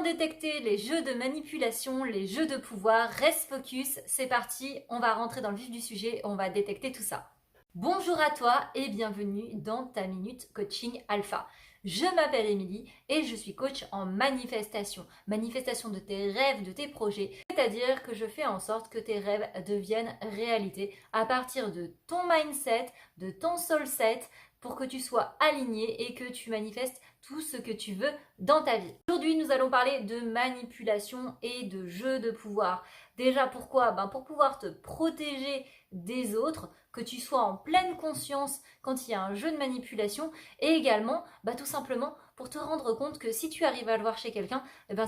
Comment détecter les jeux de manipulation, les jeux de pouvoir? Reste focus, c'est parti, on va rentrer dans le vif du sujet, on va détecter tout ça. Bonjour à toi et bienvenue dans ta Minute Coaching Alpha. Je m'appelle Émilie et je suis coach en manifestation. Manifestation de tes rêves, de tes projets. C'est-à-dire que je fais en sorte que tes rêves deviennent réalité à partir de ton mindset, de ton soul set, pour que tu sois aligné et que tu manifestes tout ce que tu veux dans ta vie. Aujourd'hui, nous allons parler de manipulation et de jeu de pouvoir. Déjà, pourquoi? Pour pouvoir te protéger des autres, que tu sois en pleine conscience quand il y a un jeu de manipulation et également, tout simplement, pour te rendre compte que si tu arrives à le voir chez quelqu'un,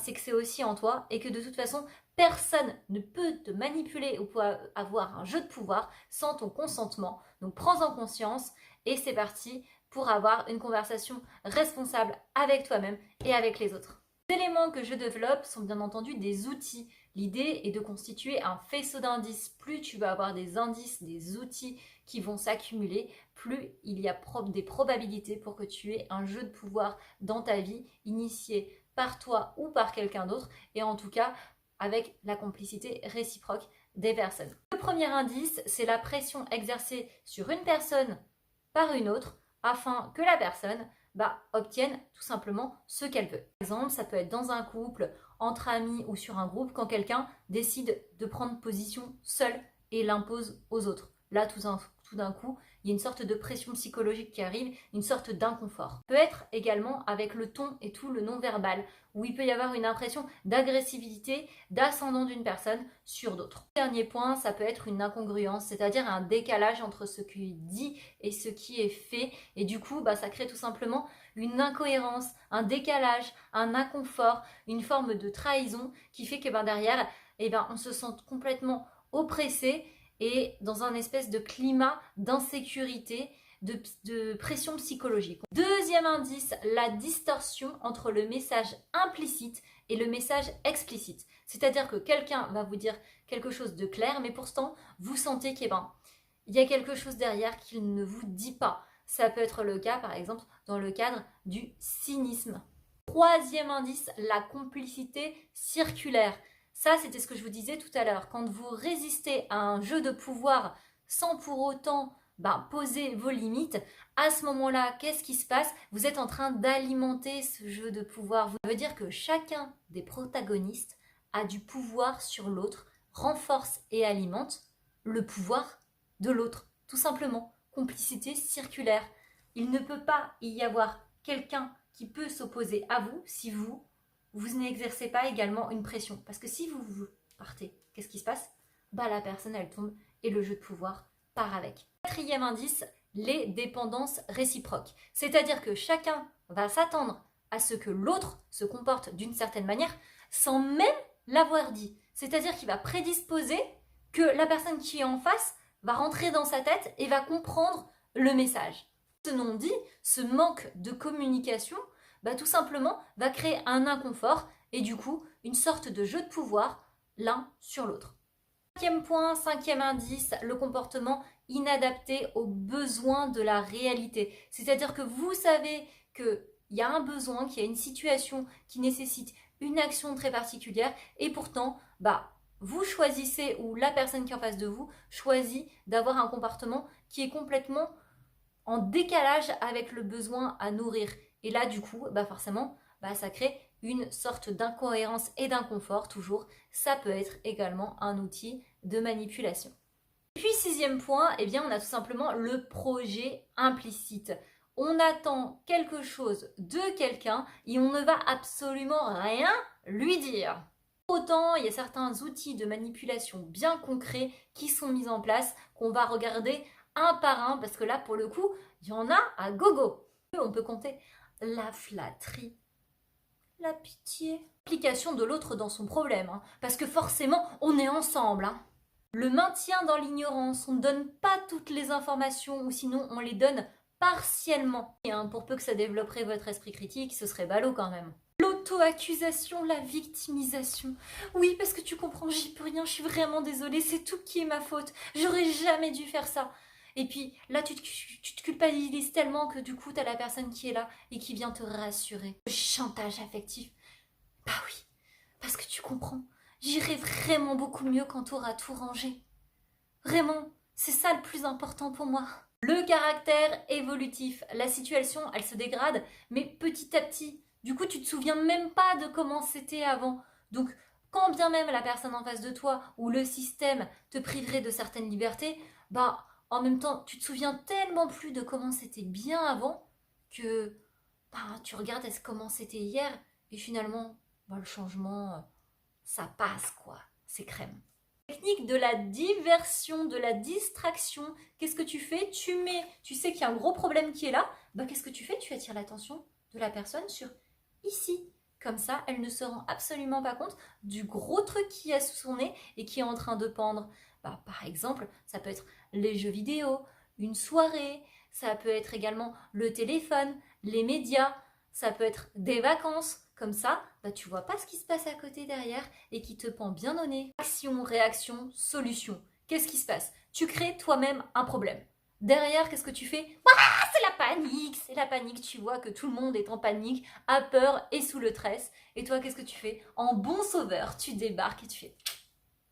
c'est que c'est aussi en toi et que de toute façon, personne ne peut te manipuler ou avoir un jeu de pouvoir sans ton consentement. Donc, prends-en conscience et c'est parti pour avoir une conversation responsable avec toi-même et avec les autres. Les éléments que je développe sont bien entendu des outils. L'idée est de constituer un faisceau d'indices. Plus tu vas avoir des indices, des outils qui vont s'accumuler, plus il y a des probabilités pour que tu aies un jeu de pouvoir dans ta vie, initié par toi ou par quelqu'un d'autre, et en tout cas avec la complicité réciproque des personnes. Le premier indice, c'est la pression exercée sur une personne par une autre afin que la personne obtienne tout simplement ce qu'elle veut. Par exemple, ça peut être dans un couple, entre amis ou sur un groupe, quand quelqu'un décide de prendre position seul et l'impose aux autres. Là, tout d'un coup, il y a une sorte de pression psychologique qui arrive, une sorte d'inconfort. Ça peut être également avec le ton et tout le non-verbal, où il peut y avoir une impression d'agressivité, d'ascendant d'une personne sur d'autres. Dernier point, ça peut être une incongruence, c'est-à-dire un décalage entre ce qui est dit et ce qui est fait. Et du coup, ça crée tout simplement une incohérence, un décalage, un inconfort, une forme de trahison qui fait que derrière, on se sent complètement oppressé et dans un espèce de climat d'insécurité, de pression psychologique. Deuxième indice, la distorsion entre le message implicite et le message explicite. C'est-à-dire que quelqu'un va vous dire quelque chose de clair, mais pourtant, vous sentez qu'il y a quelque chose derrière qu'il ne vous dit pas. Ça peut être le cas, par exemple, dans le cadre du cynisme. Troisième indice, la complicité circulaire. Ça, c'était ce que je vous disais tout à l'heure. Quand vous résistez à un jeu de pouvoir sans pour autant poser vos limites, à ce moment-là, qu'est-ce qui se passe? Vous êtes en train d'alimenter ce jeu de pouvoir. Ça veut dire que chacun des protagonistes a du pouvoir sur l'autre, renforce et alimente le pouvoir de l'autre. Tout simplement, complicité circulaire. Il ne peut pas y avoir quelqu'un qui peut s'opposer à vous si vous n'exercez pas également une pression. Parce que si vous partez, qu'est-ce qui se passe? La personne, elle tombe et le jeu de pouvoir part avec. Quatrième indice, les dépendances réciproques. C'est-à-dire que chacun va s'attendre à ce que l'autre se comporte d'une certaine manière sans même l'avoir dit. C'est-à-dire qu'il va prédisposer que la personne qui est en face va rentrer dans sa tête et va comprendre le message. Ce non-dit, ce manque de communication, tout simplement va créer un inconfort et du coup une sorte de jeu de pouvoir l'un sur l'autre. Cinquième point, cinquième indice, le comportement inadapté aux besoins de la réalité. C'est-à-dire que vous savez qu'il y a un besoin, qu'il y a une situation qui nécessite une action très particulière et pourtant, vous choisissez ou la personne qui est en face de vous choisit d'avoir un comportement qui est complètement en décalage avec le besoin à nourrir. Et là, du coup, forcément, ça crée une sorte d'incohérence et d'inconfort, toujours. Ça peut être également un outil de manipulation. Et puis, sixième point, on a tout simplement le projet implicite. On attend quelque chose de quelqu'un et on ne va absolument rien lui dire. Autant, il y a certains outils de manipulation bien concrets qui sont mis en place, qu'on va regarder un par un, parce que là, pour le coup, il y en a à gogo. On peut compter la flatterie, la pitié, l'implication de l'autre dans son problème, parce que forcément, on est ensemble. Le maintien dans l'ignorance, on ne donne pas toutes les informations, ou sinon on les donne partiellement. Pour peu que ça développerait votre esprit critique, ce serait ballot quand même. L'auto-accusation, la victimisation. Oui, parce que tu comprends, j'y peux rien, je suis vraiment désolée, c'est tout qui est ma faute. J'aurais jamais dû faire ça. Et puis là, tu te culpabilises tellement que du coup, tu as la personne qui est là et qui vient te rassurer. Le chantage affectif. Oui, comprends, j'irai vraiment beaucoup mieux quand tu auras tout rangé. Vraiment, c'est ça le plus important pour moi. Le caractère évolutif, la situation, elle se dégrade, mais petit à petit. Du coup, tu te souviens même pas de comment c'était avant. Donc, quand bien même la personne en face de toi ou le système te priverait de certaines libertés, bah, en même temps, tu te souviens tellement plus de comment c'était bien avant que bah, tu regardes comment c'était hier et finalement, bah, le changement, ça passe quoi. C'est crème. Technique de la diversion, de la distraction. Qu'est-ce que tu fais? Tu sais qu'il y a un gros problème qui est là. Bah, qu'est-ce que tu fais? Tu attires l'attention de la personne sur ici. Comme ça, elle ne se rend absolument pas compte du gros truc qui y a sous son nez et qui est en train de pendre. Bah, par exemple, ça peut être les jeux vidéo, une soirée, ça peut être également le téléphone, les médias, ça peut être des vacances. Comme ça, bah, tu vois pas ce qui se passe à côté derrière et qui te pend bien au nez. Action, réaction, solution. Qu'est-ce qui se passe? Tu crées toi-même un problème. Derrière, qu'est-ce que tu fais? Ah, c'est la panique. Tu vois que tout le monde est en panique, a peur et sous le stress. Et toi, qu'est-ce que tu fais? En bon sauveur, tu débarques et tu fais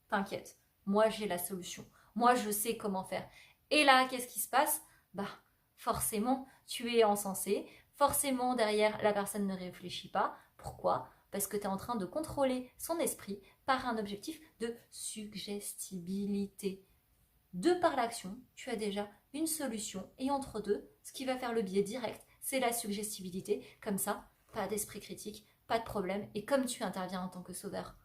t'inquiète, moi j'ai la solution. Moi je sais comment faire. Et là, qu'est-ce qui se passe? Bah, forcément, tu es encensé. Forcément, derrière, la personne ne réfléchit pas. Pourquoi? Parce que tu es en train de contrôler son esprit par un objectif de suggestibilité. De par l'action, tu as déjà une solution et entre deux, ce qui va faire le biais direct, c'est la suggestibilité. Comme ça, pas d'esprit critique, pas de problème et comme tu interviens en tant que sauveur,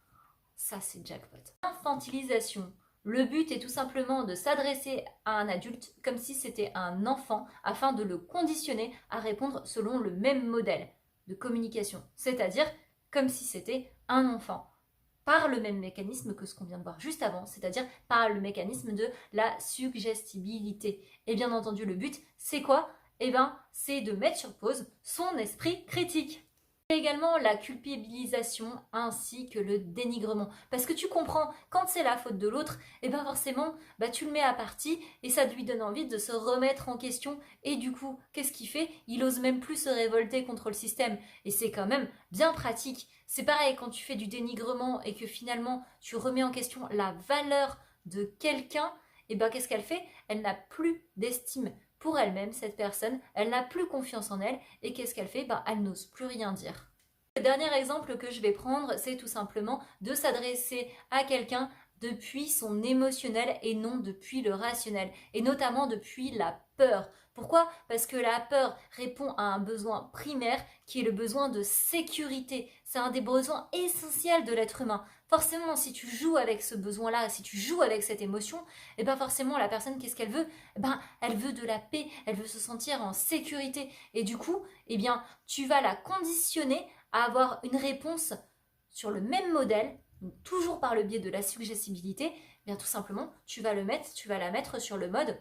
ça c'est jackpot. Infantilisation. Le but est tout simplement de s'adresser à un adulte comme si c'était un enfant afin de le conditionner à répondre selon le même modèle de communication, c'est-à-dire comme si c'était un enfant, par le même mécanisme que ce qu'on vient de voir juste avant, c'est-à-dire par le mécanisme de la suggestibilité. Et bien entendu, le but, c'est quoi? Eh bien, c'est de mettre sur pause son esprit critique. Également la culpabilisation ainsi que le dénigrement. Parce que tu comprends, quand c'est la faute de l'autre, et bien forcément, bah tu le mets à partie et ça lui donne envie de se remettre en question. Et du coup, qu'est-ce qu'il fait? Il ose même plus se révolter contre le système. Et c'est quand même bien pratique. C'est pareil quand tu fais du dénigrement et que finalement tu remets en question la valeur de quelqu'un, et ben qu'est-ce qu'elle fait? Elle n'a plus d'estime pour elle-même, cette personne, elle n'a plus confiance en elle et qu'est-ce qu'elle fait? Ben, elle n'ose plus rien dire. Le dernier exemple que je vais prendre, c'est tout simplement de s'adresser à quelqu'un depuis son émotionnel et non depuis le rationnel, et notamment depuis la peur. Pourquoi? Parce que la peur répond à un besoin primaire qui est le besoin de sécurité. C'est un des besoins essentiels de l'être humain. Forcément, si tu joues avec ce besoin-là, si tu joues avec cette émotion, et ben forcément la personne, qu'est-ce qu'elle veut? Ben, elle veut de la paix, elle veut se sentir en sécurité. Et du coup, eh bien, tu vas la conditionner à avoir une réponse sur le même modèle, donc toujours par le biais de la suggestibilité. Eh bien tout simplement, tu vas la mettre sur le mode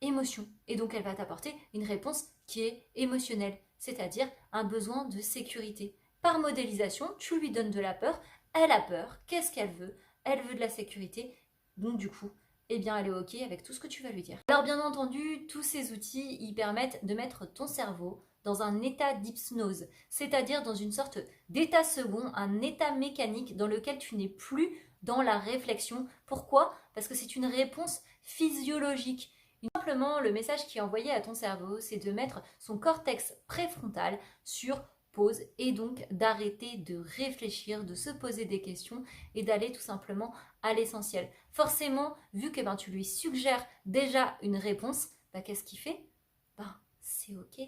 émotion. Et donc elle va t'apporter une réponse qui est émotionnelle, c'est-à-dire un besoin de sécurité. Par modélisation, tu lui donnes de la peur, elle a peur, qu'est-ce qu'elle veut? Elle veut de la sécurité, donc du coup, eh bien elle est ok avec tout ce que tu vas lui dire. Alors bien entendu, tous ces outils, ils permettent de mettre ton cerveau dans un état d'hypnose, c'est-à-dire dans une sorte d'état second, un état mécanique dans lequel tu n'es plus dans la réflexion. Pourquoi? Parce que c'est une réponse physiologique. Simplement, le message qui est envoyé à ton cerveau, c'est de mettre son cortex préfrontal sur pause et donc d'arrêter de réfléchir, de se poser des questions et d'aller tout simplement à l'essentiel. Forcément, vu que tu lui suggères déjà une réponse, qu'est-ce qu'il fait? C'est ok,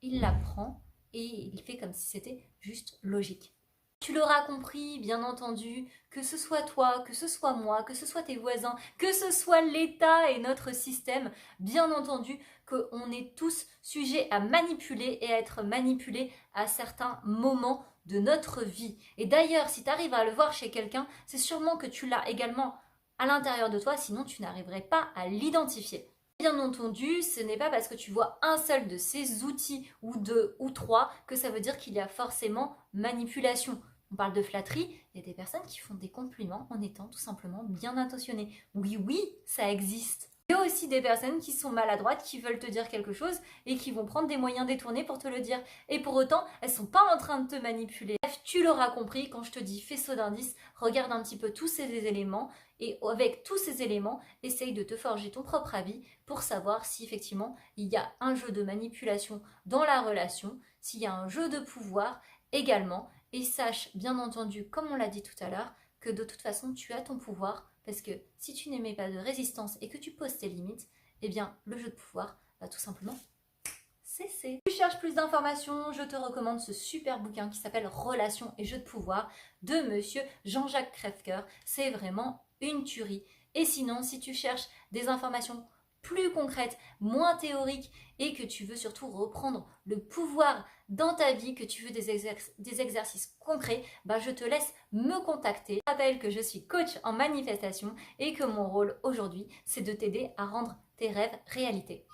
il la prend et il fait comme si c'était juste logique. Tu l'auras compris, bien entendu, que ce soit toi, que ce soit moi, que ce soit tes voisins, que ce soit l'État et notre système, bien entendu qu'on est tous sujets à manipuler et à être manipulés à certains moments de notre vie. Et d'ailleurs, si tu arrives à le voir chez quelqu'un, c'est sûrement que tu l'as également à l'intérieur de toi, sinon tu n'arriverais pas à l'identifier. Bien entendu, ce n'est pas parce que tu vois un seul de ces outils ou deux ou trois que ça veut dire qu'il y a forcément manipulation. On parle de flatterie, il y a des personnes qui font des compliments en étant tout simplement bien intentionnées. Oui, oui, ça existe. Il y a aussi des personnes qui sont maladroites, qui veulent te dire quelque chose et qui vont prendre des moyens détournés pour te le dire. Et pour autant, elles sont pas en train de te manipuler. Bref, tu l'auras compris, quand je te dis faisceau d'indices, regarde un petit peu tous ces éléments et avec tous ces éléments, essaye de te forger ton propre avis pour savoir si effectivement il y a un jeu de manipulation dans la relation, s'il y a un jeu de pouvoir également. Et sache bien entendu, comme on l'a dit tout à l'heure, que de toute façon tu as ton pouvoir, parce que si tu n'émets pas de résistance et que tu poses tes limites, eh bien le jeu de pouvoir va tout simplement cesser. Si tu cherches plus d'informations, je te recommande ce super bouquin qui s'appelle Relations et jeux de pouvoir de monsieur Jean-Jacques Crèvecoeur. C'est vraiment une tuerie. Et sinon, si tu cherches des informations plus concrètes, moins théoriques et que tu veux surtout reprendre le pouvoir dans ta vie, que tu veux des exercices concrets, je te laisse me contacter. Je rappelle que je suis coach en manifestation et que mon rôle aujourd'hui, c'est de t'aider à rendre tes rêves réalité.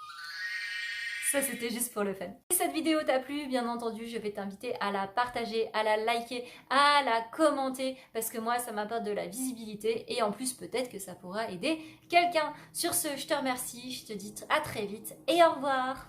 Ça, c'était juste pour le fun. Si cette vidéo t'a plu, bien entendu, je vais t'inviter à la partager, à la liker, à la commenter, parce que moi, ça m'apporte de la visibilité et en plus, peut-être que ça pourra aider quelqu'un. Sur ce, je te remercie, je te dis à très vite et au revoir.